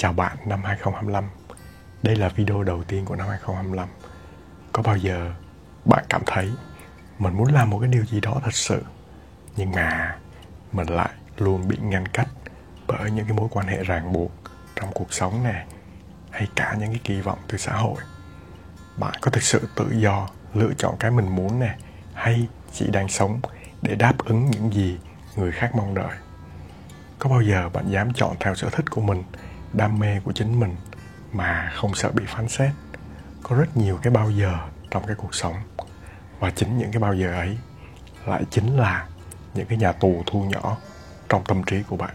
Chào bạn năm 2025. Đây là video đầu tiên của năm 2025. Có bao giờ bạn cảm thấy mình muốn làm một cái điều gì đó thật sự, nhưng mà mình lại luôn bị ngăn cách bởi những cái mối quan hệ ràng buộc trong cuộc sống nè, hay cả những cái kỳ vọng từ xã hội? Bạn có thực sự tự do lựa chọn cái mình muốn nè, hay chỉ đang sống để đáp ứng những gì người khác mong đợi? Có bao giờ bạn dám chọn theo sở thích của mình, đam mê của chính mình mà không sợ bị phán xét? Có rất nhiều cái bao giờ trong cái cuộc sống, và chính những cái bao giờ ấy lại chính là những cái nhà tù thu nhỏ trong tâm trí của bạn.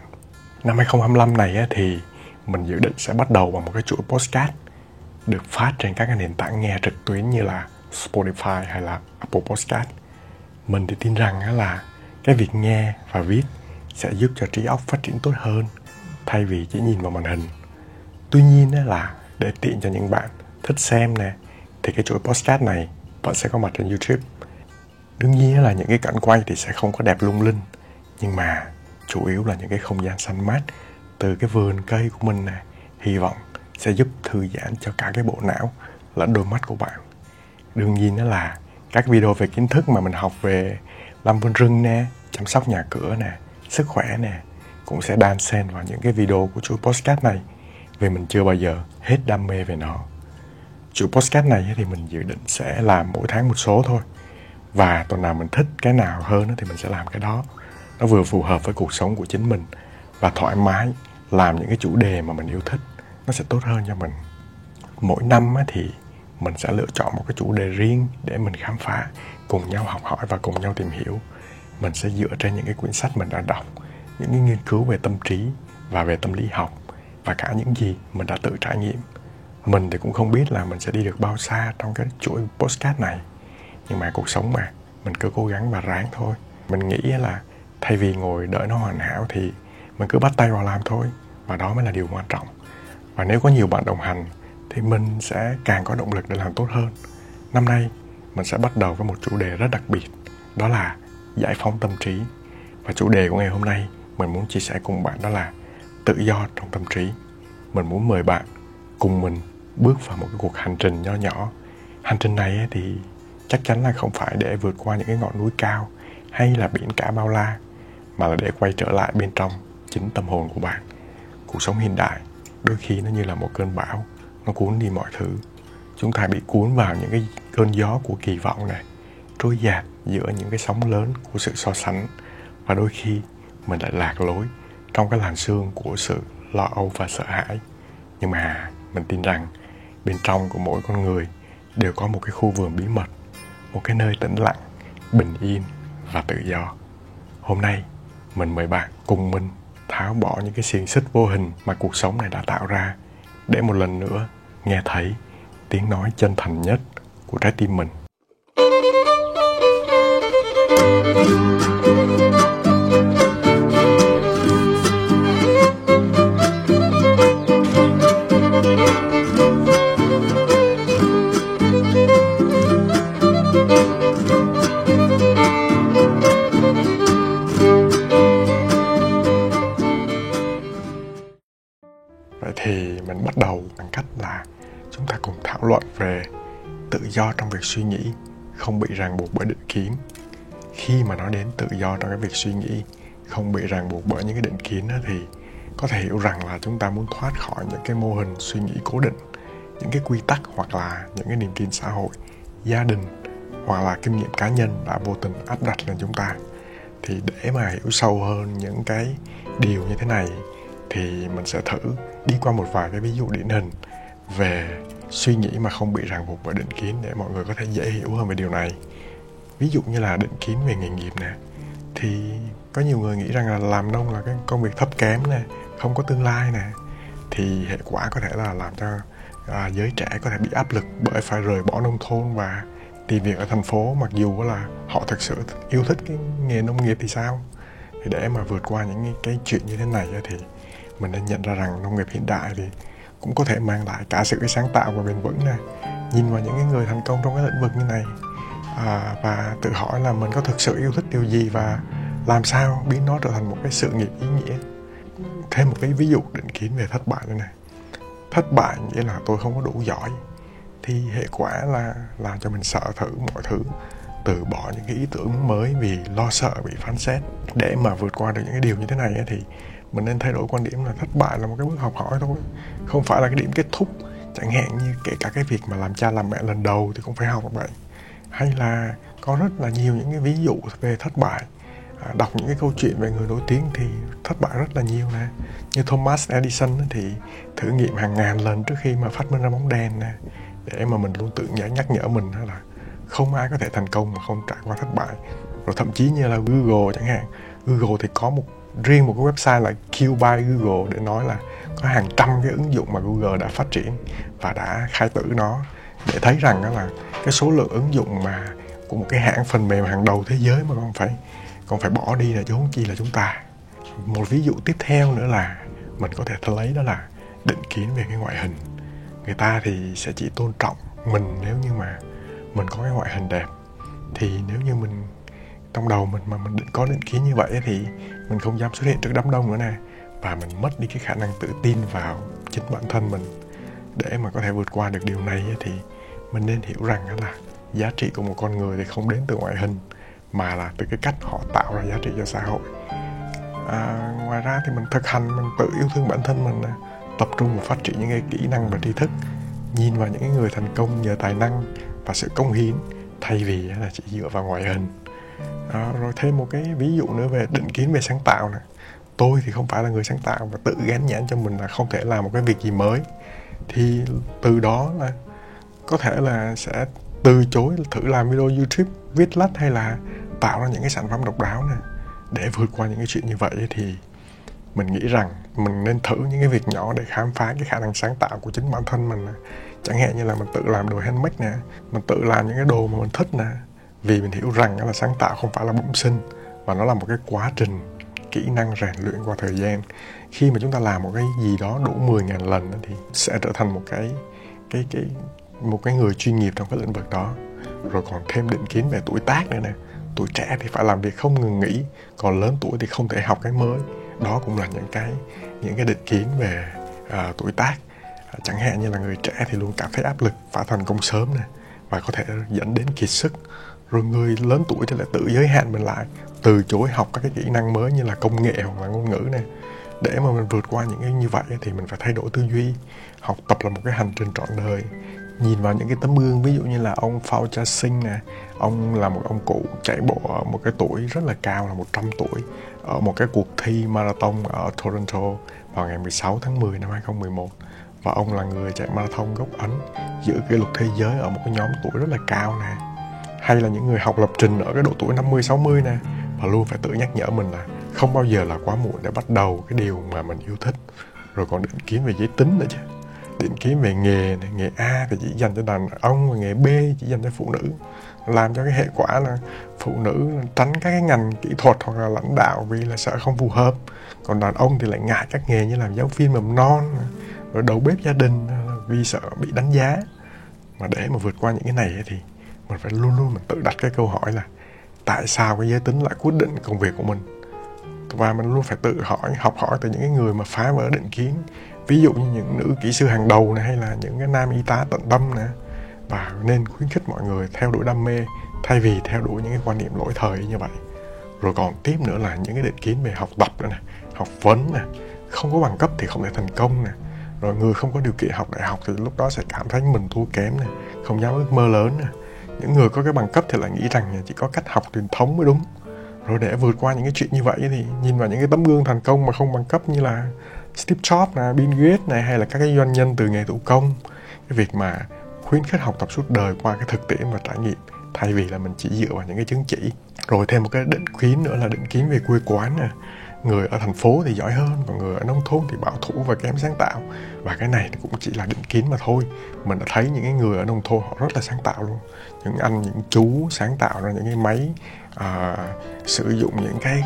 Năm 2025 này thì mình dự định sẽ bắt đầu bằng một cái chuỗi podcast được phát trên các cái nền tảng nghe trực tuyến như là Spotify hay là Apple Podcast. Mình thì tin rằng là cái việc nghe và viết sẽ giúp cho trí óc phát triển tốt hơn thay vì chỉ nhìn vào màn hình. Tuy nhiên là để tiện cho những bạn thích xem nè, thì cái chuỗi podcast này vẫn sẽ có mặt trên YouTube. Đương nhiên là những cái cảnh quay thì sẽ không có đẹp lung linh, nhưng mà chủ yếu là những cái không gian xanh mát từ cái vườn cây của mình nè, hy vọng sẽ giúp thư giãn cho cả cái bộ não lẫn đôi mắt của bạn. Đương nhiên là các video về kiến thức mà mình học về làm vườn rừng nè, chăm sóc nhà cửa nè, sức khỏe nè, cũng sẽ đan xen vào những cái video của chuỗi podcast này, vì mình chưa bao giờ hết đam mê về nó. Chuỗi podcast này thì mình dự định sẽ làm mỗi tháng một số thôi, và tuần nào mình thích cái nào hơn thì mình sẽ làm cái đó. Nó vừa phù hợp với cuộc sống của chính mình và thoải mái làm những cái chủ đề mà mình yêu thích, nó sẽ tốt hơn cho mình. Mỗi năm thì mình sẽ lựa chọn một cái chủ đề riêng để mình khám phá, cùng nhau học hỏi và cùng nhau tìm hiểu. Mình sẽ dựa trên những cái quyển sách mình đã đọc, những cái nghiên cứu về tâm trí và về tâm lý học, và cả những gì mình đã tự trải nghiệm. Mình thì cũng không biết là mình sẽ đi được bao xa trong cái chuỗi podcast này, nhưng mà cuộc sống mà, mình cứ cố gắng và ráng thôi. Mình nghĩ là thay vì ngồi đợi nó hoàn hảo thì mình cứ bắt tay vào làm thôi, và đó mới là điều quan trọng. Và nếu có nhiều bạn đồng hành thì mình sẽ càng có động lực để làm tốt hơn. Năm nay mình sẽ bắt đầu với một chủ đề rất đặc biệt, đó là giải phóng tâm trí. Và chủ đề của ngày hôm nay mình muốn chia sẻ cùng bạn đó là tự do trong tâm trí. Mình muốn mời bạn cùng mình bước vào một cái cuộc hành trình nho nhỏ. Hành trình này thì chắc chắn là không phải để vượt qua những cái ngọn núi cao hay là biển cả bao la, mà là để quay trở lại bên trong chính tâm hồn của bạn. Cuộc sống hiện đại đôi khi nó như là một cơn bão, nó cuốn đi mọi thứ. Chúng ta bị cuốn vào những cái cơn gió của kỳ vọng này, trôi dạt giữa những cái sóng lớn của sự so sánh, và đôi khi mình lại lạc lối trong cái làn sương của sự lo âu và sợ hãi. Nhưng mà mình tin rằng bên trong của mỗi con người đều có một cái khu vườn bí mật, một cái nơi tĩnh lặng, bình yên và tự do. Hôm nay mình mời bạn cùng mình tháo bỏ những cái xiềng xích vô hình mà cuộc sống này đã tạo ra, để một lần nữa nghe thấy tiếng nói chân thành nhất của trái tim mình. Vậy thì mình bắt đầu bằng cách là chúng ta cùng thảo luận về tự do trong việc suy nghĩ, không bị ràng buộc bởi định kiến. Khi mà nói đến tự do trong cái việc suy nghĩ, không bị ràng buộc bởi những cái định kiến thì có thể hiểu rằng là chúng ta muốn thoát khỏi những cái mô hình suy nghĩ cố định, những cái quy tắc hoặc là những cái niềm tin xã hội, gia đình hoặc là kinh nghiệm cá nhân đã vô tình áp đặt lên chúng ta. Thì để mà hiểu sâu hơn những cái điều như thế này thì mình sẽ thử đi qua một vài cái ví dụ điển hình về suy nghĩ mà không bị ràng buộc bởi định kiến, để mọi người có thể dễ hiểu hơn về điều này. Ví dụ như là định kiến về nghề nghiệp nè, thì có nhiều người nghĩ rằng là làm nông là cái công việc thấp kém nè, không có tương lai nè, thì hệ quả có thể là làm cho giới trẻ có thể bị áp lực bởi phải rời bỏ nông thôn và tìm việc ở thành phố, mặc dù là họ thực sự yêu thích cái nghề nông nghiệp thì sao. Thì để mà vượt qua những cái chuyện như thế này thì mình nên nhận ra rằng nông nghiệp hiện đại thì cũng có thể mang lại cả sự sáng tạo và bền vững này. Nhìn vào những cái người thành công trong cái lĩnh vực như này, và tự hỏi là mình có thực sự yêu thích điều gì và làm sao biến nó trở thành một cái sự nghiệp ý nghĩa. Thêm một cái ví dụ định kiến về thất bại nữa này. thất bại nghĩa là tôi không có đủ giỏi, thì hệ quả là làm cho mình sợ thử mọi thứ, từ bỏ những cái ý tưởng mới vì lo sợ bị phán xét. Để mà vượt qua được những cái điều như thế này thì mình nên thay đổi quan điểm là thất bại là một cái bước học hỏi thôi, không phải là cái điểm kết thúc. Chẳng hạn như kể cả cái việc mà làm cha làm mẹ lần đầu thì cũng phải học vậy. Hay là có rất là nhiều những cái ví dụ về thất bại. Đọc những cái câu chuyện về người nổi tiếng thì thất bại rất là nhiều nè. Như Thomas Edison thì thử nghiệm hàng ngàn lần trước khi mà phát minh ra bóng đèn nè, để mà mình luôn tự nhắc nhở mình là không ai có thể thành công mà không trải qua thất bại. Rồi thậm chí như là Google chẳng hạn, Google thì có riêng một cái website là Q by Google để nói là có hàng trăm cái ứng dụng mà Google đã phát triển và đã khai tử nó, để thấy rằng đó là cái số lượng ứng dụng mà của một cái hãng phần mềm hàng đầu thế giới mà còn phải bỏ đi là chứ không chi là chúng ta. Một ví dụ tiếp theo nữa là mình có thể lấy đó là định kiến về cái ngoại hình. Người ta thì sẽ chỉ tôn trọng mình nếu như mà mình có cái ngoại hình đẹp. Thì nếu như mình trong đầu mình mà mình có định kiến như vậy thì mình không dám xuất hiện trước đám đông nữa nè, và mình mất đi cái khả năng tự tin vào chính bản thân mình. Để mà có thể vượt qua được điều này thì mình nên hiểu rằng là giá trị của một con người thì không đến từ ngoại hình, mà là từ cái cách họ tạo ra giá trị cho xã hội. Ngoài ra thì mình thực hành, mình tự yêu thương bản thân mình, tập trung vào phát triển những cái kỹ năng và tri thức, nhìn vào những người thành công nhờ tài năng và sự cống hiến thay vì là chỉ dựa vào ngoại hình. Rồi thêm một cái ví dụ nữa về định kiến về sáng tạo nè. Tôi thì không phải là người sáng tạo và tự gán nhãn cho mình là không thể làm một cái việc gì mới, thì từ đó là có thể là sẽ từ chối thử làm video YouTube, viết lách hay là tạo ra những cái sản phẩm độc đáo nè. Để vượt qua những cái chuyện như vậy thì mình nghĩ rằng mình nên thử những cái việc nhỏ để khám phá cái khả năng sáng tạo của chính bản thân mình nè. Chẳng hạn như là mình tự làm đồ handmade nè, mình tự làm những cái đồ mà mình thích nè. Vì mình hiểu rằng là sáng tạo không phải là bẩm sinh, mà nó là một cái quá trình kỹ năng rèn luyện qua thời gian. Khi mà chúng ta làm một cái gì đó đủ 10.000 lần thì sẽ trở thành một cái người chuyên nghiệp trong cái lĩnh vực đó. Rồi còn thêm định kiến về tuổi tác nữa nè. Tuổi trẻ thì phải làm việc không ngừng nghỉ, còn lớn tuổi thì không thể học cái mới. Đó cũng là những cái định kiến về tuổi tác. Chẳng hạn như là người trẻ thì luôn cảm thấy áp lực phải thành công sớm nè, và có thể dẫn đến kiệt sức. Rồi người lớn tuổi thì lại tự giới hạn mình lại, từ chối học các cái kỹ năng mới như là công nghệ hoặc là ngôn ngữ nè. Để mà mình vượt qua những cái như vậy thì mình phải thay đổi tư duy. Học tập là một cái hành trình trọn đời. Nhìn vào những cái tấm gương, ví dụ như là ông Phao Cha Sinh nè. Ông là một ông cụ chạy bộ ở một cái tuổi rất là cao, là 100 tuổi, ở một cái cuộc thi marathon ở Toronto vào ngày 16 tháng 10 năm 2011. Và ông là người chạy marathon gốc Ấn, giữ kỷ lục thế giới ở một cái nhóm tuổi rất là cao nè. Hay là những người học lập trình ở cái độ tuổi 50-60 nè, và luôn phải tự nhắc nhở mình là không bao giờ là quá muộn để bắt đầu cái điều mà mình yêu thích. Rồi còn định kiến về giới tính nữa chứ. Định kiến về nghề này, nghề A thì chỉ dành cho đàn ông, và nghề B chỉ dành cho phụ nữ, làm cho cái hệ quả là phụ nữ tránh các cái ngành kỹ thuật hoặc là lãnh đạo vì là sợ không phù hợp. Còn đàn ông thì lại ngại các nghề như làm giáo viên mầm non, rồi đầu bếp gia đình vì sợ bị đánh giá. Mà để mà vượt qua những cái này thì mình phải luôn luôn mình tự đặt cái câu hỏi là tại sao cái giới tính lại quyết định công việc của mình. Và mình luôn phải tự học hỏi từ những cái người mà phá vỡ định kiến. Ví dụ như những nữ kỹ sư hàng đầu này, hay là những cái nam y tá tận tâm nè. Và nên khuyến khích mọi người theo đuổi đam mê thay vì theo đuổi những cái quan niệm lỗi thời như vậy. Rồi còn tiếp nữa là những cái định kiến về học tập nữa nè, học vấn nè, không có bằng cấp thì không thể thành công nè. Rồi người không có điều kiện học đại học thì lúc đó sẽ cảm thấy mình thua kém nè, không dám ước mơ lớn nè. Những người có cái bằng cấp thì lại nghĩ rằng chỉ có cách học truyền thống mới đúng. Rồi để vượt qua những cái chuyện như vậy thì nhìn vào những cái tấm gương thành công mà không bằng cấp như là Steve Jobs nè, Bill Gates này, hay là các cái doanh nhân từ nghề thủ công. Cái việc mà khuyến khích học tập suốt đời qua cái thực tiễn và trải nghiệm, thay vì là mình chỉ dựa vào những cái chứng chỉ. Rồi thêm một cái định kiến nữa là định kiến về quê quán nè. Người ở thành phố thì giỏi hơn, còn người ở nông thôn thì bảo thủ và kém sáng tạo. Và cái này cũng chỉ là định kiến mà thôi. Mình đã thấy những cái người ở nông thôn họ rất là sáng tạo luôn. Những anh, những chú sáng tạo ra những cái máy sử dụng những cái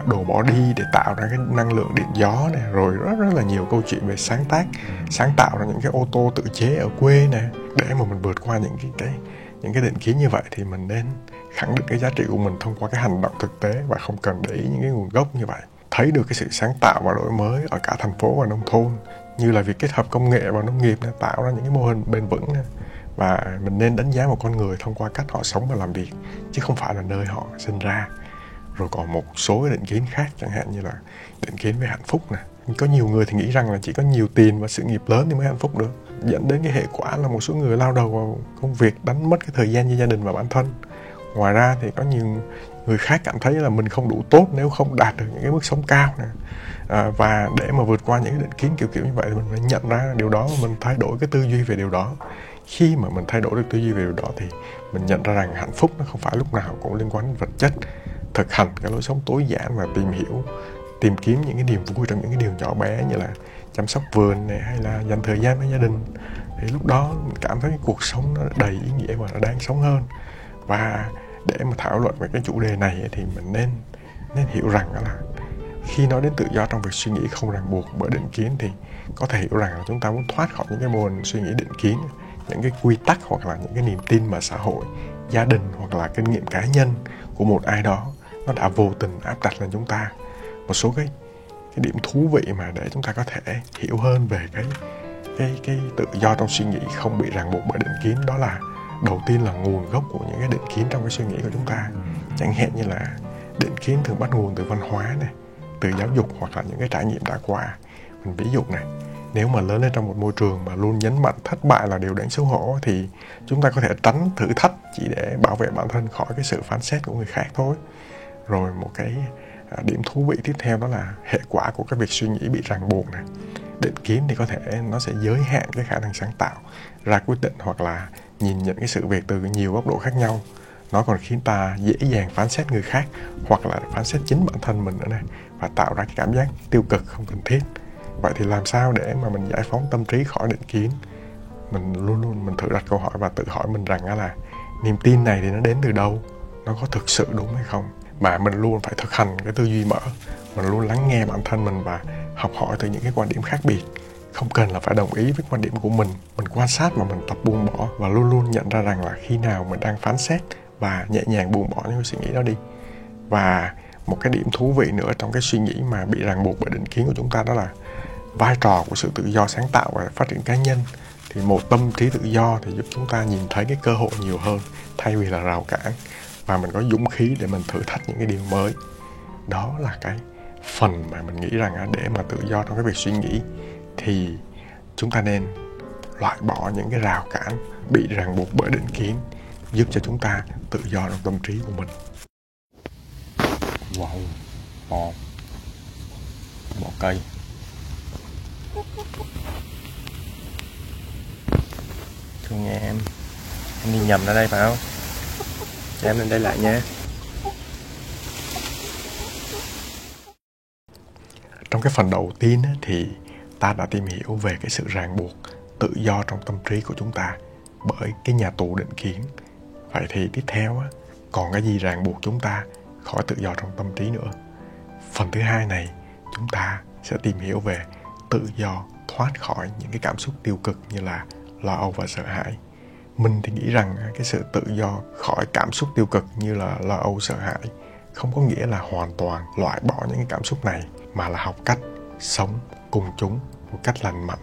đồ bỏ đi để tạo ra cái năng lượng điện gió này. Rồi rất là nhiều câu chuyện về sáng tạo ra những cái ô tô tự chế ở quê nè. Để mà mình vượt qua những cái định kiến như vậy thì mình nên khẳng định cái giá trị của mình thông qua cái hành động thực tế, và không cần để ý những cái nguồn gốc như vậy. Thấy được cái sự sáng tạo và đổi mới ở cả thành phố và nông thôn, như là việc kết hợp công nghệ và nông nghiệp để tạo ra những cái mô hình bền vững nè. Và mình nên đánh giá một con người thông qua cách họ sống và làm việc, chứ không phải là nơi họ sinh ra. Rồi còn một số cái định kiến khác, chẳng hạn như là định kiến về hạnh phúc nè. Có nhiều người thì nghĩ rằng là chỉ có nhiều tiền và sự nghiệp lớn thì mới hạnh phúc được, dẫn đến cái hệ quả là một số người lao đầu vào công việc, đánh mất cái thời gian cho gia đình và bản thân. Ngoài ra thì có nhiều người khác cảm thấy là mình không đủ tốt nếu không đạt được những cái mức sống cao nè. Và để mà vượt qua những cái định kiến kiểu như vậy thì mình phải nhận ra điều đó và mình thay đổi cái tư duy về điều đó. Khi mà mình thay đổi được tư duy về điều đó thì mình nhận ra rằng hạnh phúc nó không phải lúc nào cũng liên quan đến vật chất. Thực hành cái lối sống tối giản và tìm kiếm những cái niềm vui trong những cái điều nhỏ bé, như là chăm sóc vườn này, hay là dành thời gian với gia đình, thì lúc đó mình cảm thấy cuộc sống nó đầy ý nghĩa và nó đáng sống hơn. Và để mà thảo luận về cái chủ đề này thì mình nên hiểu rằng là khi nói đến tự do trong việc suy nghĩ không ràng buộc bởi định kiến thì có thể hiểu rằng là chúng ta muốn thoát khỏi những cái mô hình suy nghĩ định kiến, những cái quy tắc hoặc là những cái niềm tin mà xã hội, gia đình hoặc là kinh nghiệm cá nhân của một ai đó nó đã vô tình áp đặt lên chúng ta. Một số cái điểm thú vị mà để chúng ta có thể hiểu hơn về cái tự do trong suy nghĩ không bị ràng buộc bởi định kiến, đó là đầu tiên là nguồn gốc của những cái định kiến trong cái suy nghĩ của chúng ta. Chẳng hạn như là định kiến thường bắt nguồn từ văn hóa này, từ giáo dục hoặc là những cái trải nghiệm đã qua. Mình ví dụ này, nếu mà lớn lên trong một môi trường mà luôn nhấn mạnh thất bại là điều đáng xấu hổ thì chúng ta có thể tránh thử thách chỉ để bảo vệ bản thân khỏi cái sự phán xét của người khác thôi. Rồi một cái điểm thú vị tiếp theo đó là hệ quả của cái việc suy nghĩ bị ràng buộc này. Định kiến thì có thể nó sẽ giới hạn cái khả năng sáng tạo, ra quyết định hoặc là nhìn nhận cái sự việc từ nhiều góc độ khác nhau. Nó còn khiến ta dễ dàng phán xét người khác hoặc là phán xét chính bản thân mình nữa này, và tạo ra cái cảm giác tiêu cực không cần thiết. Vậy thì làm sao để mà mình giải phóng tâm trí khỏi định kiến? Mình luôn thử đặt câu hỏi và tự hỏi mình rằng là niềm tin này thì nó đến từ đâu? Nó có thực sự đúng hay không? Mà mình luôn phải thực hành cái tư duy mở. Mình luôn lắng nghe bản thân mình và học hỏi từ những cái quan điểm khác biệt. Không cần là phải đồng ý với quan điểm của mình. Mình quan sát và mình tập buông bỏ, và luôn nhận ra rằng là khi nào mình đang phán xét, và nhẹ nhàng buông bỏ những cái suy nghĩ đó đi. Và một cái điểm thú vị nữa trong cái suy nghĩ mà bị ràng buộc bởi định kiến của chúng ta, đó là vai trò của sự tự do sáng tạo và phát triển cá nhân. Thì một tâm trí tự do thì giúp chúng ta nhìn thấy cái cơ hội nhiều hơn thay vì là rào cản, và mình có dũng khí để mình thử thách những cái điều mới. Đó là cái phần mà mình nghĩ rằng để mà tự do trong cái việc suy nghĩ thì chúng ta nên loại bỏ những cái rào cản bị ràng buộc bởi định kiến, giúp cho chúng ta tự do trong tâm trí của mình. Wow, bỏ cây. Thương nha em đi nhầm ra đây phải không? Cho em lên đây lại nha. Trong cái phần đầu tiên thì ta đã tìm hiểu về cái sự ràng buộc tự do trong tâm trí của chúng ta bởi cái nhà tù định kiến. Vậy thì tiếp theo còn cái gì ràng buộc chúng ta khỏi tự do trong tâm trí nữa? Phần thứ hai này chúng ta sẽ tìm hiểu về tự do thoát khỏi những cái cảm xúc tiêu cực như là lo âu và sợ hãi. Mình thì nghĩ rằng cái sự tự do khỏi cảm xúc tiêu cực như là lo âu, sợ hãi không có nghĩa là hoàn toàn loại bỏ những cái cảm xúc này, mà là học cách sống cùng chúng một cách lành mạnh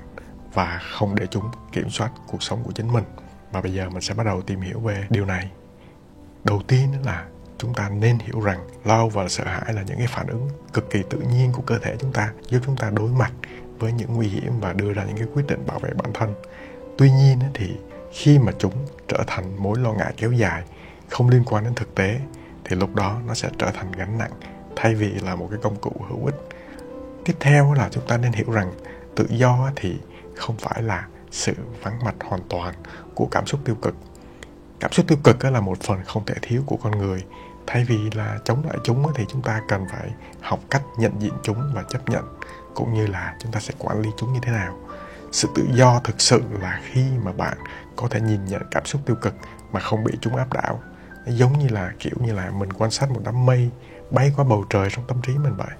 và không để chúng kiểm soát cuộc sống của chính mình. Và bây giờ mình sẽ bắt đầu tìm hiểu về điều này. Đầu tiên là chúng ta nên hiểu rằng lo âu và sợ hãi là những cái phản ứng cực kỳ tự nhiên của cơ thể chúng ta, giúp chúng ta đối mặt với những nguy hiểm và đưa ra những cái quyết định bảo vệ bản thân. Tuy nhiên thì khi mà chúng trở thành mối lo ngại kéo dài, không liên quan đến thực tế, thì lúc đó nó sẽ trở thành gánh nặng thay vì là một cái công cụ hữu ích. Tiếp theo là chúng ta nên hiểu rằng tự do thì không phải là sự vắng mặt hoàn toàn của cảm xúc tiêu cực. Cảm xúc tiêu cực là một phần không thể thiếu của con người. Thay vì là chống lại chúng thì chúng ta cần phải học cách nhận diện chúng và chấp nhận, cũng như là chúng ta sẽ quản lý chúng như thế nào. Sự tự do thực sự là khi mà bạn có thể nhìn nhận cảm xúc tiêu cực mà không bị chúng áp đảo. Giống như là kiểu như là mình quan sát một đám mây bay qua bầu trời trong tâm trí mình vậy.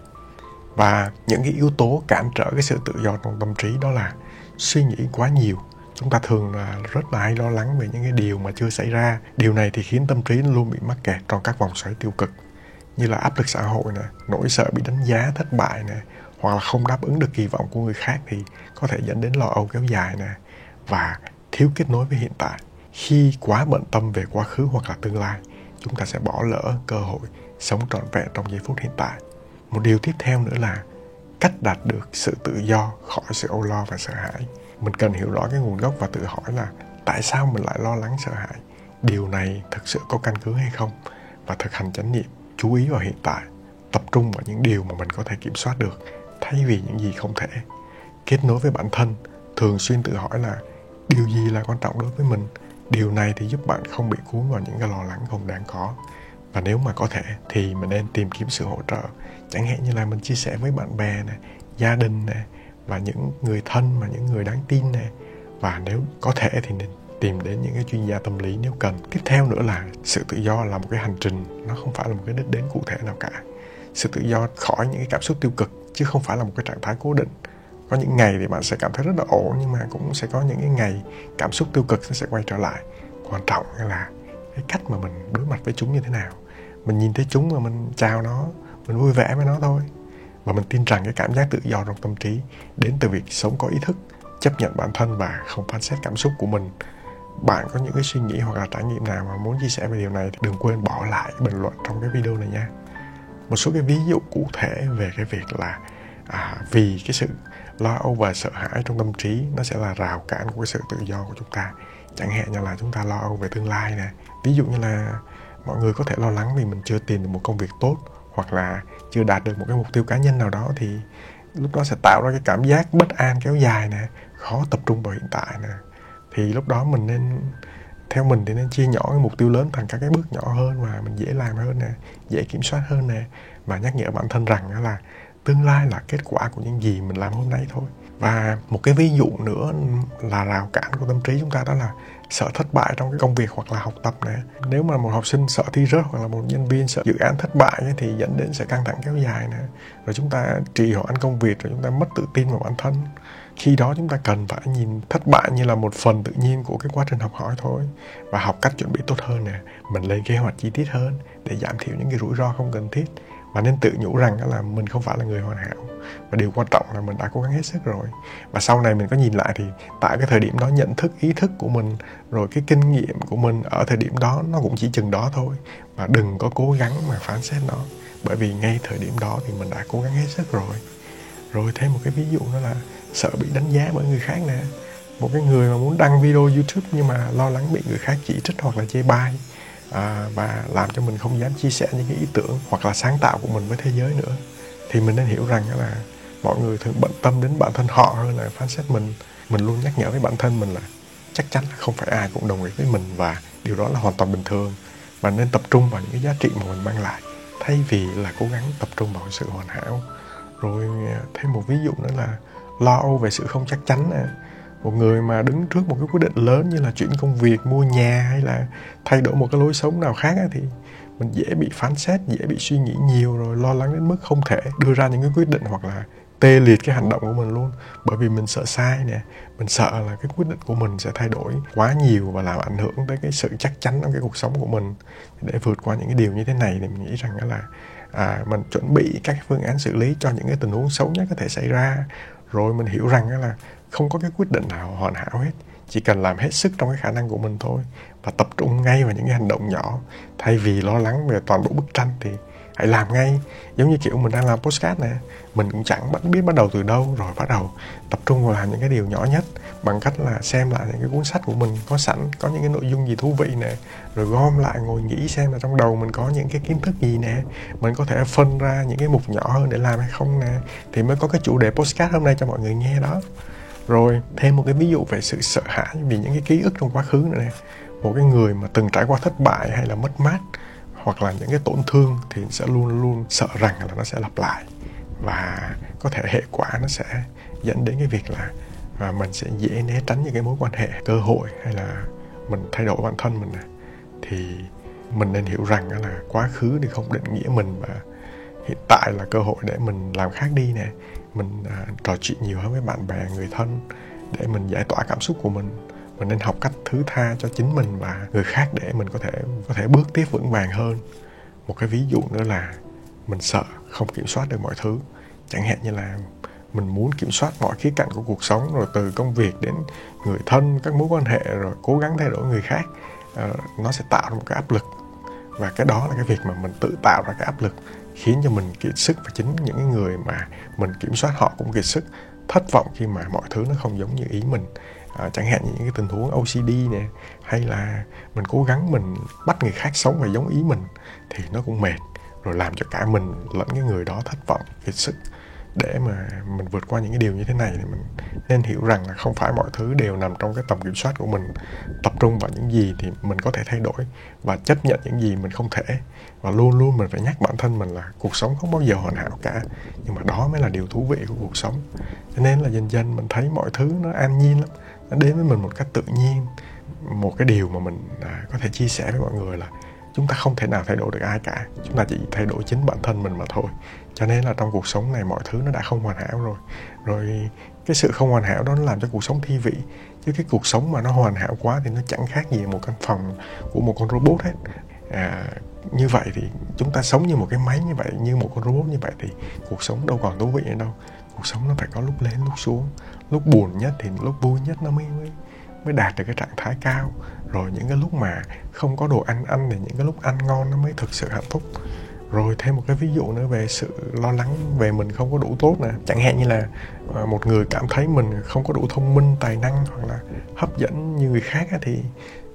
Và những cái yếu tố cản trở cái sự tự do trong tâm trí đó là suy nghĩ quá nhiều. Chúng ta thường là rất là hay lo lắng về những cái điều mà chưa xảy ra. Điều này thì khiến tâm trí luôn bị mắc kẹt trong các vòng xoáy tiêu cực, như là áp lực xã hội nè, nỗi sợ bị đánh giá, thất bại nè, hoặc là không đáp ứng được kỳ vọng của người khác thì có thể dẫn đến lo âu kéo dài nè, và thiếu kết nối với hiện tại. Khi quá bận tâm về quá khứ hoặc là tương lai, chúng ta sẽ bỏ lỡ cơ hội sống trọn vẹn trong giây phút hiện tại. Một điều tiếp theo nữa là cách đạt được sự tự do khỏi sự âu lo và sợ hãi. Mình cần hiểu rõ cái nguồn gốc và tự hỏi là tại sao mình lại lo lắng sợ hãi. Điều này thực sự có căn cứ hay không? Và thực hành chánh niệm, chú ý vào hiện tại, tập trung vào những điều mà mình có thể kiểm soát được thay vì những gì không thể. Kết nối với bản thân, thường xuyên tự hỏi là điều gì là quan trọng đối với mình. Điều này thì giúp bạn không bị cuốn vào những cái lo lắng không đáng có. Và nếu mà có thể thì mình nên tìm kiếm sự hỗ trợ. Chẳng hạn như là mình chia sẻ với bạn bè này, gia đình này, và những người thân mà những người đáng tin này. Và nếu có thể thì nên tìm đến những cái chuyên gia tâm lý nếu cần. Tiếp theo nữa là sự tự do là một cái hành trình, nó không phải là một cái đích đến cụ thể nào cả. Sự tự do khỏi những cái cảm xúc tiêu cực chứ không phải là một cái trạng thái cố định. Có những ngày thì bạn sẽ cảm thấy rất là ổn, nhưng mà cũng sẽ có những cái ngày cảm xúc tiêu cực sẽ quay trở lại. Quan trọng là cái cách mà mình đối mặt với chúng như thế nào. Mình nhìn thấy chúng mà mình chào nó, mình vui vẻ với nó thôi. Và mình tin rằng cái cảm giác tự do trong tâm trí đến từ việc sống có ý thức, chấp nhận bản thân và không phán xét cảm xúc của mình. Bạn có những cái suy nghĩ hoặc là trải nghiệm nào mà muốn chia sẻ về điều này thì đừng quên bỏ lại bình luận trong cái video này nha. Một số cái ví dụ cụ thể về cái việc là vì cái sự lo âu và sợ hãi trong tâm trí nó sẽ là rào cản của cái sự tự do của chúng ta. Chẳng hạn như là chúng ta lo âu về tương lai nè. Ví dụ như là mọi người có thể lo lắng vì mình chưa tìm được một công việc tốt, hoặc là chưa đạt được một cái mục tiêu cá nhân nào đó, thì lúc đó sẽ tạo ra cái cảm giác bất an kéo dài nè, khó tập trung vào hiện tại nè. Thì lúc đó mình nên, theo mình thì nên chia nhỏ cái mục tiêu lớn thành các cái bước nhỏ hơn và mình dễ làm hơn nè, dễ kiểm soát hơn nè, và nhắc nhở bản thân rằng là tương lai là kết quả của những gì mình làm hôm nay thôi. Và một cái ví dụ nữa là rào cản của tâm trí chúng ta, đó là sợ thất bại trong cái công việc hoặc là học tập nè. Nếu mà một học sinh sợ thi rớt hoặc là một nhân viên sợ dự án thất bại ấy, thì dẫn đến sự căng thẳng kéo dài nè. Rồi chúng ta trì hoãn công việc, rồi chúng ta mất tự tin vào bản thân. Khi đó chúng ta cần phải nhìn thất bại như là một phần tự nhiên của cái quá trình học hỏi thôi, và học cách chuẩn bị tốt hơn nè. Mình lên kế hoạch chi tiết hơn để giảm thiểu những cái rủi ro không cần thiết. Và nên tự nhủ rằng là mình không phải là người hoàn hảo, và điều quan trọng là mình đã cố gắng hết sức rồi. Và sau này mình có nhìn lại thì tại cái thời điểm đó, nhận thức, ý thức của mình, rồi cái kinh nghiệm của mình ở thời điểm đó nó cũng chỉ chừng đó thôi. Và đừng có cố gắng mà phán xét nó, bởi vì ngay thời điểm đó thì mình đã cố gắng hết sức rồi. Rồi thêm một cái ví dụ nữa là sợ bị đánh giá bởi người khác nè. Một cái người mà muốn đăng video YouTube nhưng mà lo lắng bị người khác chỉ trích hoặc là chê bai, và làm cho mình không dám chia sẻ những cái ý tưởng hoặc là sáng tạo của mình với thế giới nữa. Thì mình nên hiểu rằng là mọi người thường bận tâm đến bản thân họ hơn là phán xét mình. Mình luôn nhắc nhở với bản thân mình là chắc chắn là không phải ai cũng đồng ý với mình, và điều đó là hoàn toàn bình thường. Và nên tập trung vào những cái giá trị mà mình mang lại, thay vì là cố gắng tập trung vào sự hoàn hảo. Rồi thêm một ví dụ nữa là lo âu về sự không chắc chắn nè. Một người mà đứng trước một cái quyết định lớn như là chuyển công việc, mua nhà hay là thay đổi một cái lối sống nào khác thì mình dễ bị phán xét, dễ bị suy nghĩ nhiều, rồi lo lắng đến mức không thể đưa ra những cái quyết định hoặc là tê liệt cái hành động của mình luôn. Bởi vì mình sợ sai nè, mình sợ là cái quyết định của mình sẽ thay đổi quá nhiều và làm ảnh hưởng tới cái sự chắc chắn trong cái cuộc sống của mình. Để vượt qua những cái điều như thế này thì mình nghĩ rằng là mình chuẩn bị các phương án xử lý cho những cái tình huống xấu nhất có thể xảy ra. Rồi mình hiểu rằng là không có cái quyết định nào hoàn hảo hết, chỉ cần làm hết sức trong cái khả năng của mình thôi, và tập trung ngay vào những cái hành động nhỏ. Thay vì lo lắng về toàn bộ bức tranh thì hãy làm ngay. Giống như kiểu mình đang làm podcast nè, mình cũng chẳng biết bắt đầu từ đâu, rồi bắt đầu tập trung vào làm những cái điều nhỏ nhất bằng cách là xem lại những cái cuốn sách của mình có sẵn, có những cái nội dung gì thú vị nè, rồi gom lại ngồi nghĩ xem là trong đầu mình có những cái kiến thức gì nè, mình có thể phân ra những cái mục nhỏ hơn để làm hay không nè, thì mới có cái chủ đề podcast hôm nay cho mọi người nghe đó. Rồi thêm một cái ví dụ về sự sợ hãi vì những cái ký ức trong quá khứ nữa nè. Một cái người mà từng trải qua thất bại hay là mất mát hoặc là những cái tổn thương thì sẽ luôn luôn sợ rằng là nó sẽ lặp lại, và có thể hệ quả nó sẽ dẫn đến cái việc là mình sẽ dễ né tránh những cái mối quan hệ, cơ hội, hay là mình thay đổi bản thân mình. Thì mình nên hiểu rằng là quá khứ thì không định nghĩa mình, và hiện tại là cơ hội để mình làm khác đi nè. Mình trò chuyện nhiều hơn với bạn bè, người thân để mình giải tỏa cảm xúc của mình. Mình nên học cách thứ tha cho chính mình và người khác để mình có thể bước tiếp vững vàng hơn. Một cái ví dụ nữa là mình sợ không kiểm soát được mọi thứ. Chẳng hạn như là mình muốn kiểm soát mọi khía cạnh của cuộc sống, rồi từ công việc đến người thân, các mối quan hệ, rồi cố gắng thay đổi người khác. Nó sẽ tạo ra một cái áp lực, và cái đó là cái việc mà mình tự tạo ra cái áp lực, khiến cho mình kiệt sức, và chính những cái người mà mình kiểm soát họ cũng kiệt sức, thất vọng khi mà mọi thứ nó không giống như ý mình. Chẳng hạn như những cái tình huống OCD nè, hay là mình cố gắng mình bắt người khác sống phải giống ý mình, thì nó cũng mệt, rồi làm cho cả mình lẫn cái người đó thất vọng, kiệt sức. Để mà mình vượt qua những cái điều như thế này thì mình nên hiểu rằng là không phải mọi thứ đều nằm trong cái tầm kiểm soát của mình. Tập trung vào những gì thì mình có thể thay đổi, và chấp nhận những gì mình không thể. Và luôn luôn mình phải nhắc bản thân mình là cuộc sống không bao giờ hoàn hảo cả, nhưng mà đó mới là điều thú vị của cuộc sống. Cho nên là dần dần mình thấy mọi thứ nó an nhiên lắm, nó đến với mình một cách tự nhiên. Một cái điều mà mình có thể chia sẻ với mọi người là chúng ta không thể nào thay đổi được ai cả, chúng ta chỉ thay đổi chính bản thân mình mà thôi. Cho nên là trong cuộc sống này mọi thứ nó đã không hoàn hảo rồi cái sự không hoàn hảo đó nó làm cho cuộc sống thi vị. Chứ cái cuộc sống mà nó hoàn hảo quá thì nó chẳng khác gì một căn phòng của một con robot hết. Như vậy thì chúng ta sống như một cái máy như vậy, như một con robot như vậy, thì cuộc sống đâu còn thú vị nữa đâu. Cuộc sống nó phải có lúc lên lúc xuống, lúc buồn nhất thì lúc vui nhất nó mới đạt được cái trạng thái cao. Rồi những cái lúc mà không có đồ ăn thì những cái lúc ăn ngon nó mới thực sự hạnh phúc. Rồi thêm một cái ví dụ nữa về sự lo lắng về mình không có đủ tốt nè. Chẳng hạn như là một người cảm thấy mình không có đủ thông minh, tài năng hoặc là hấp dẫn như người khác thì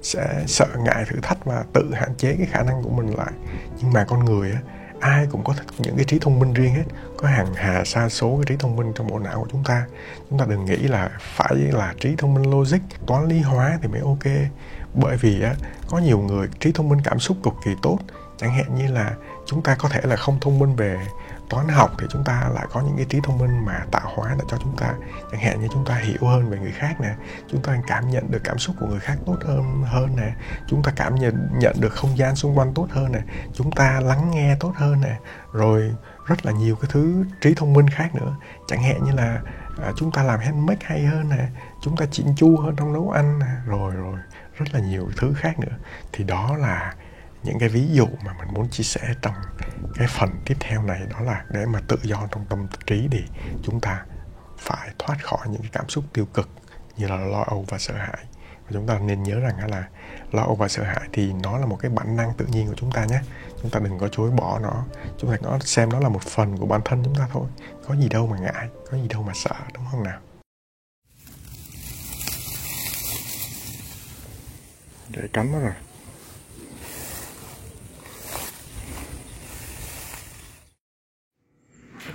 sẽ sợ ngại thử thách và tự hạn chế cái khả năng của mình lại. Nhưng mà con người ai cũng có những cái trí thông minh riêng hết, có hàng hà sa số cái trí thông minh trong bộ não của chúng ta. Chúng ta đừng nghĩ là phải là trí thông minh logic, toán lý hóa thì mới ok. Bởi vì có nhiều người trí thông minh cảm xúc cực kỳ tốt. Chẳng hạn như là chúng ta có thể là không thông minh về toán học thì chúng ta lại có những cái trí thông minh mà tạo hóa để cho chúng ta. Chẳng hạn như chúng ta hiểu hơn về người khác nè, chúng ta cảm nhận được cảm xúc của người khác tốt hơn nè, chúng ta cảm nhận được không gian xung quanh tốt hơn nè, chúng ta lắng nghe tốt hơn nè, rồi rất là nhiều cái thứ trí thông minh khác nữa. Chẳng hạn như là chúng ta làm handmade hay hơn nè, chúng ta chỉnh chu hơn trong nấu ăn nè, rồi rất là nhiều thứ khác nữa. Thì đó là những cái ví dụ mà mình muốn chia sẻ trong cái phần tiếp theo này. Đó là để mà tự do trong tâm trí thì chúng ta phải thoát khỏi những cái cảm xúc tiêu cực như là lo âu và sợ hãi. Và chúng ta nên nhớ rằng là lo âu và sợ hãi thì nó là một cái bản năng tự nhiên của chúng ta nhé. Chúng ta đừng có chối bỏ nó. Chúng ta có xem nó là một phần của bản thân chúng ta thôi. Có gì đâu mà ngại, có gì đâu mà sợ, đúng không nào? Để cắn nó rồi.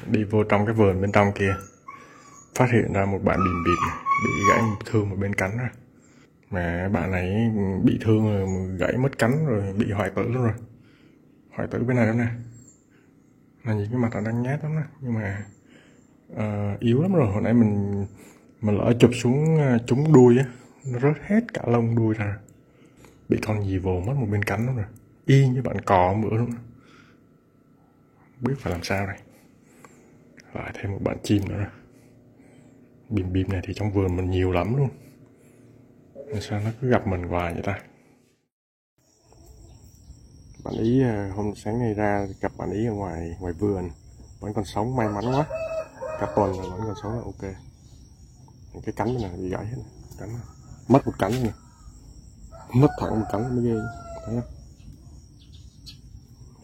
Đi vô trong cái vườn bên trong kia, phát hiện ra một bạn bìm bịp bị gãy thương một bên cánh rồi. Mà bạn này bị thương rồi, gãy mất cánh rồi, bị hoại tử luôn rồi. Hoại tử bên này lắm nè. Là nhìn cái mặt nó đang nhát lắm nè, nhưng mà yếu lắm rồi. Hồi nãy mình lỡ chụp xuống trúng đuôi á, nó rớt hết cả lông đuôi ra. Bị con gì vồ mất một bên cánh lắm rồi, y như bạn cò bữa luôn. Biết phải làm sao đây. Lại thêm một bạn chim nữa rồi. Bìm bìm này thì trong vườn mình nhiều lắm luôn. Sao nó cứ gặp mình hoài vậy ta? Bạn ý hôm sáng nay ra gặp bạn ý ở ngoài vườn, vẫn còn sống, may mắn quá. Cả tuần rồi vẫn còn sống là ok. Cái cánh này bị gãy hết, cánh mất một cánh nè, mất thẳng một cánh mới ghê. Thấy không?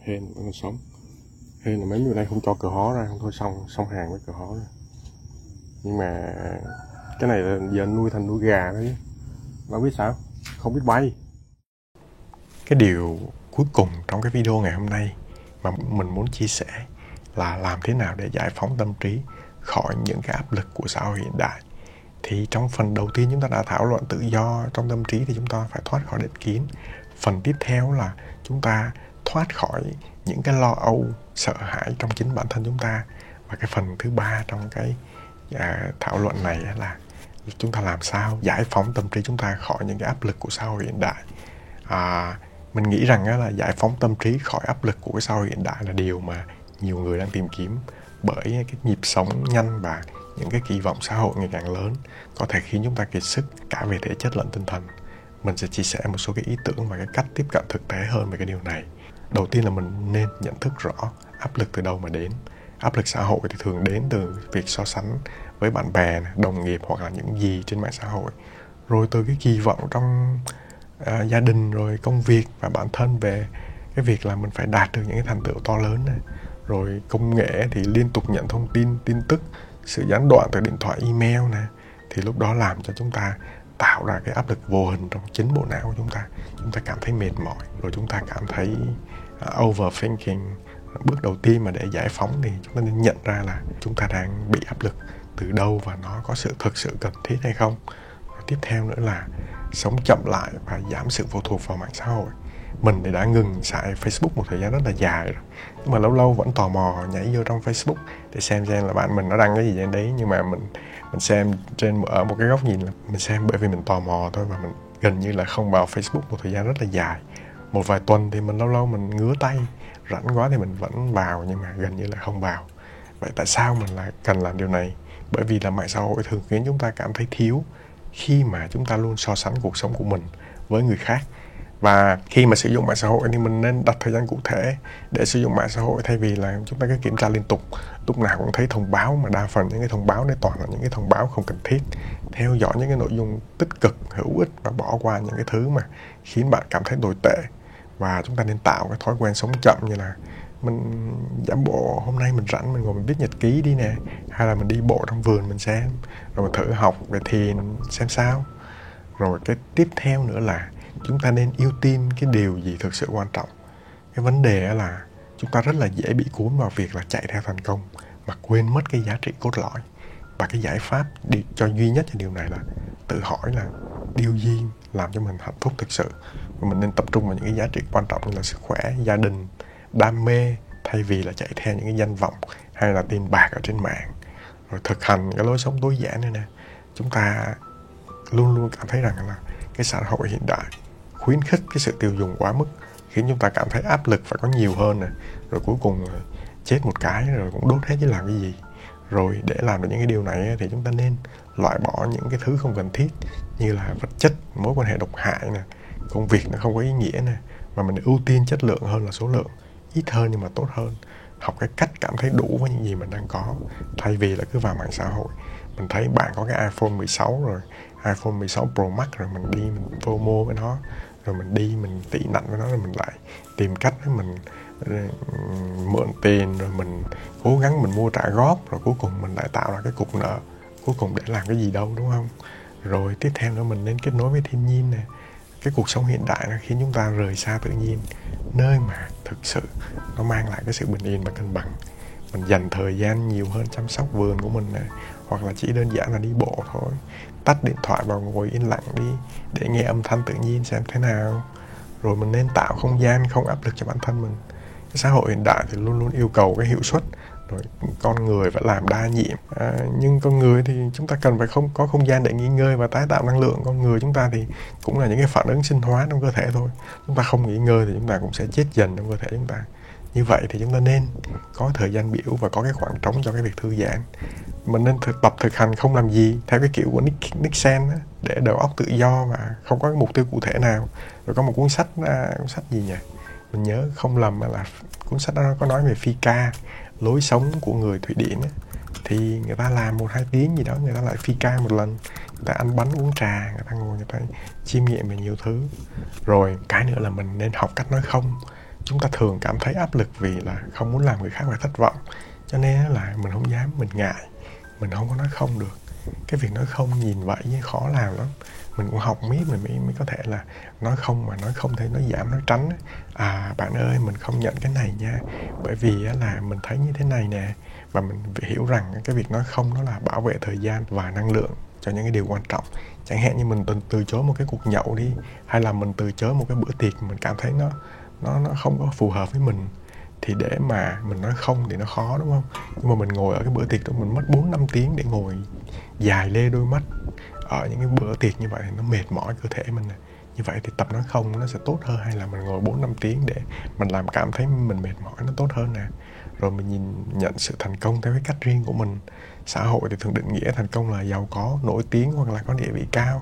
Hên vẫn còn sống. Hên là mấy người đây không cho cờ hó ra, không thôi xong hàng với cờ hó rồi. Nhưng mà cái này là giờ nuôi thành nuôi gà đấy, bạn biết sao? Không biết bay. Cái điều cuối cùng trong cái video ngày hôm nay mà mình muốn chia sẻ là làm thế nào để giải phóng tâm trí khỏi những cái áp lực của xã hội hiện đại. Thì trong phần đầu tiên chúng ta đã thảo luận tự do trong tâm trí thì chúng ta phải thoát khỏi định kiến. Phần tiếp theo là chúng ta thoát khỏi những cái lo âu, sợ hãi trong chính bản thân chúng ta. Và cái phần thứ ba trong cái thảo luận này là chúng ta làm sao giải phóng tâm trí chúng ta khỏi những cái áp lực của xã hội hiện đại. Mình nghĩ rằng là giải phóng tâm trí khỏi áp lực của cái xã hội hiện đại là điều mà nhiều người đang tìm kiếm, bởi cái nhịp sống nhanh và những cái kỳ vọng xã hội ngày càng lớn có thể khiến chúng ta kiệt sức cả về thể chất lẫn tinh thần. Mình sẽ chia sẻ một số cái ý tưởng và cái cách tiếp cận thực tế hơn về cái điều này. Đầu tiên là mình nên nhận thức rõ áp lực từ đâu mà đến. Áp lực xã hội thì thường đến từ việc so sánh với bạn bè, đồng nghiệp hoặc là những gì trên mạng xã hội, rồi từ cái kỳ vọng trong gia đình, rồi công việc và bản thân về cái việc là mình phải đạt được những cái thành tựu to lớn này. Rồi công nghệ thì liên tục nhận thông tin, tin tức, sự gián đoạn từ điện thoại, email nè, thì lúc đó làm cho chúng ta tạo ra cái áp lực vô hình trong chính bộ não của chúng ta. Chúng ta cảm thấy mệt mỏi, rồi chúng ta cảm thấy overthinking. Bước đầu tiên mà để giải phóng thì chúng ta nên nhận ra là chúng ta đang bị áp lực từ đâu và nó có thực sự cần thiết hay không. Rồi tiếp theo nữa là sống chậm lại và giảm sự phụ thuộc vào mạng xã hội. Mình thì đã ngừng xài Facebook một thời gian rất là dài rồi, nhưng mà lâu lâu vẫn tò mò nhảy vô trong Facebook để xem là bạn mình nó đăng cái gì trên đấy. Nhưng mà mình xem ở một cái góc nhìn là mình xem bởi vì mình tò mò thôi, và mình gần như là không vào Facebook một thời gian rất là dài. Một vài tuần thì mình lâu lâu mình ngứa tay, rảnh quá thì mình vẫn vào, nhưng mà gần như là không vào. Vậy tại sao mình lại cần làm điều này? Bởi vì là mạng xã hội thường khiến chúng ta cảm thấy thiếu khi mà chúng ta luôn so sánh cuộc sống của mình với người khác. Và khi mà sử dụng mạng xã hội thì mình nên đặt thời gian cụ thể để sử dụng mạng xã hội, thay vì là chúng ta cứ kiểm tra liên tục, lúc nào cũng thấy thông báo, mà đa phần những cái thông báo này toàn là những cái thông báo không cần thiết. Theo dõi những cái nội dung tích cực, hữu ích và bỏ qua những cái thứ mà khiến bạn cảm thấy tồi tệ. Và chúng ta nên tạo cái thói quen sống chậm, như là mình giả bộ hôm nay mình rảnh mình ngồi mình viết nhật ký đi nè, hay là mình đi bộ trong vườn mình xem, rồi mình thử học về thiền xem sao. Rồi cái tiếp theo nữa là chúng ta nên ưu tiên cái điều gì thực sự quan trọng. Cái vấn đề là chúng ta rất là dễ bị cuốn vào việc là chạy theo thành công mà quên mất cái giá trị cốt lõi. Và cái giải pháp cho duy nhất cho điều này là tự hỏi là điều gì làm cho mình hạnh phúc thực sự. Và mình nên tập trung vào những cái giá trị quan trọng như là sức khỏe, gia đình, đam mê, thay vì là chạy theo những cái danh vọng hay là tiền bạc ở trên mạng. Rồi thực hành cái lối sống tối giản này nè. Chúng ta luôn luôn cảm thấy rằng là cái xã hội hiện đại khuyến khích cái sự tiêu dùng quá mức, khiến chúng ta cảm thấy áp lực phải có nhiều hơn nè. Rồi cuối cùng chết một cái rồi cũng đốt hết chứ làm cái gì. Rồi để làm được những cái điều này thì chúng ta nên loại bỏ những cái thứ không cần thiết, như là vật chất, mối quan hệ độc hại nè, công việc nó không có ý nghĩa nè, mà mình ưu tiên chất lượng hơn là số lượng. Ít hơn nhưng mà tốt hơn. Học cái cách cảm thấy đủ với những gì mình đang có, thay vì là cứ vào mạng xã hội mình thấy bạn có cái iPhone 16 rồi, iPhone 16 Pro Max, rồi mình đi mình FOMO với nó, rồi mình đi mình tị nạnh với nó, rồi mình lại tìm cách mình mượn tiền, rồi mình cố gắng mình mua trả góp, rồi cuối cùng mình lại tạo ra cái cục nợ. Cuối cùng để làm cái gì đâu, đúng không? Rồi tiếp theo nữa mình nên kết nối với thiên nhiên nè. Cái cuộc sống hiện đại nó khiến chúng ta rời xa tự nhiên, nơi mà thực sự nó mang lại cái sự bình yên và cân bằng. Mình dành thời gian nhiều hơn chăm sóc vườn của mình nè, hoặc là chỉ đơn giản là đi bộ thôi. Tắt điện thoại và ngồi yên lặng đi để nghe âm thanh tự nhiên xem thế nào. Rồi mình nên tạo không gian không áp lực cho bản thân mình. Cái xã hội hiện đại thì luôn luôn yêu cầu cái hiệu suất, rồi con người phải làm đa nhiệm. Nhưng con người thì chúng ta cần phải có không gian để nghỉ ngơi và tái tạo năng lượng. Con người chúng ta thì cũng là những cái phản ứng sinh hóa trong cơ thể thôi. Chúng ta không nghỉ ngơi thì chúng ta cũng sẽ chết dần trong cơ thể chúng ta. Như vậy thì chúng ta nên có thời gian biểu và có cái khoảng trống cho cái việc thư giãn. Mình nên tập thực hành không làm gì theo cái kiểu của Nixon á, để đầu óc tự do và không có cái mục tiêu cụ thể nào. Rồi có một cuốn sách gì nhỉ? Mình nhớ không lầm là cuốn sách đó có nói về Fika, lối sống của người Thụy Điển á. Thì người ta làm 1-2 tiếng gì đó, người ta lại Fika một lần, người ta ăn bánh uống trà, người ta ngồi người ta chiêm nghiệm về nhiều thứ. Rồi cái nữa là mình nên học cách nói không. Chúng ta thường cảm thấy áp lực vì là không muốn làm người khác phải thất vọng, cho nên là mình không dám, mình ngại, mình không có nói không được. Cái việc nói không nhìn vậy khó làm lắm. Mình cũng học miết mình mới có thể là nói không, mà nói không thì nói giảm, nói tránh. Bạn ơi, mình không nhận cái này nha, bởi vì là mình thấy như thế này nè. Và mình hiểu rằng cái việc nói không đó là bảo vệ thời gian và năng lượng cho những cái điều quan trọng. Chẳng hạn như mình từ chối một cái cuộc nhậu đi, hay là mình từ chối một cái bữa tiệc mình cảm thấy nó không có phù hợp với mình, thì để mà mình nói không thì nó khó, đúng không? Nhưng mà mình ngồi ở cái bữa tiệc đó mình mất 4-5 tiếng để ngồi dài lê đôi mắt ở những cái bữa tiệc như vậy thì nó mệt mỏi cơ thể mình. Như vậy thì tập nói không nó sẽ tốt hơn, hay là mình ngồi 4-5 tiếng để mình làm cảm thấy mình mệt mỏi nó tốt hơn nè. Rồi mình nhìn nhận sự thành công theo cái cách riêng của mình. Xã hội thì thường định nghĩa thành công là giàu có, nổi tiếng hoặc là có địa vị cao.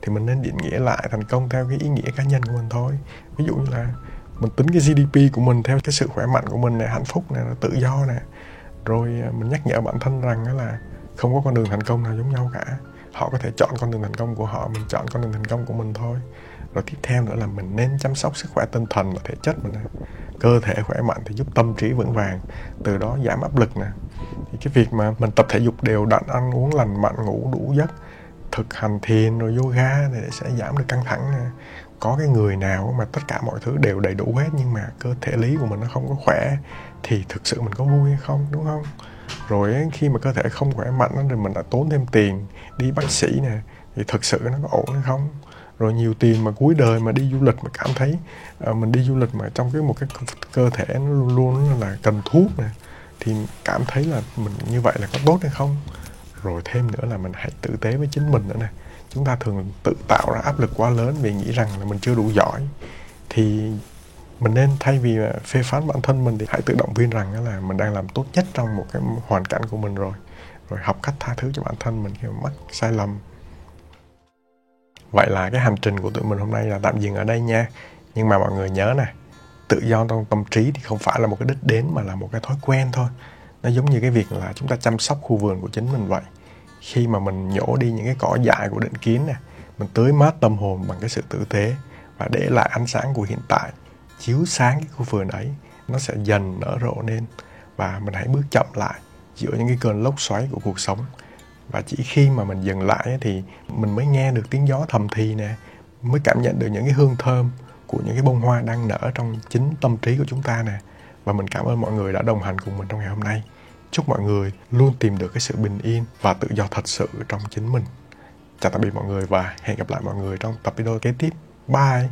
Thì mình nên định nghĩa lại thành công theo cái ý nghĩa cá nhân của mình thôi. Ví dụ như là mình tính cái GDP của mình theo cái sự khỏe mạnh của mình này, hạnh phúc này, tự do này. Rồi mình nhắc nhở bản thân rằng đó là không có con đường thành công nào giống nhau cả. Họ có thể chọn con đường thành công của họ, mình chọn con đường thành công của mình thôi. Rồi tiếp theo nữa là mình nên chăm sóc sức khỏe tinh thần và thể chất mình. Cơ thể khỏe mạnh thì giúp tâm trí vững vàng, từ đó giảm áp lực nè. Thì cái việc mà mình tập thể dục đều đặn, ăn uống lành mạnh, ngủ đủ giấc, thực hành thiền rồi yoga thì sẽ giảm được căng thẳng nè. Có cái người nào mà tất cả mọi thứ đều đầy đủ hết nhưng mà cơ thể lý của mình nó không có khỏe thì thực sự mình có vui hay không, đúng không? Rồi ấy, khi mà cơ thể không khỏe mạnh rồi mình lại tốn thêm tiền đi bác sĩ nè, thì thực sự nó có ổn hay không? Rồi nhiều tiền mà cuối đời mà đi du lịch mà cảm thấy mình đi du lịch mà trong một cái cơ thể nó luôn luôn là cần thuốc nè, thì cảm thấy là mình như vậy là có tốt hay không? Rồi thêm nữa là mình hãy tử tế với chính mình nữa nè. Chúng ta thường tự tạo ra áp lực quá lớn vì nghĩ rằng là mình chưa đủ giỏi. Thì mình nên thay vì phê phán bản thân mình thì hãy tự động viên rằng là mình đang làm tốt nhất trong một cái hoàn cảnh của mình rồi. Rồi học cách tha thứ cho bản thân mình khi mà mắc sai lầm. Vậy là cái hành trình của tụi mình hôm nay là tạm dừng ở đây nha. Nhưng mà mọi người nhớ nè, tự do trong tâm trí thì không phải là một cái đích đến mà là một cái thói quen thôi. Nó giống như cái việc là chúng ta chăm sóc khu vườn của chính mình vậy. Khi mà mình nhổ đi những cái cỏ dại của định kiến nè, mình tưới mát tâm hồn bằng cái sự tử tế và để lại ánh sáng của hiện tại, chiếu sáng cái khu vườn ấy, nó sẽ dần nở rộ lên. Và mình hãy bước chậm lại giữa những cái cơn lốc xoáy của cuộc sống. Và chỉ khi mà mình dừng lại thì mình mới nghe được tiếng gió thầm thì nè, mới cảm nhận được những cái hương thơm của những cái bông hoa đang nở trong chính tâm trí của chúng ta nè. Và mình cảm ơn mọi người đã đồng hành cùng mình trong ngày hôm nay. Chúc mọi người luôn tìm được cái sự bình yên và tự do thật sự trong chính mình. Chào tạm biệt mọi người và hẹn gặp lại mọi người trong tập video kế tiếp. Bye!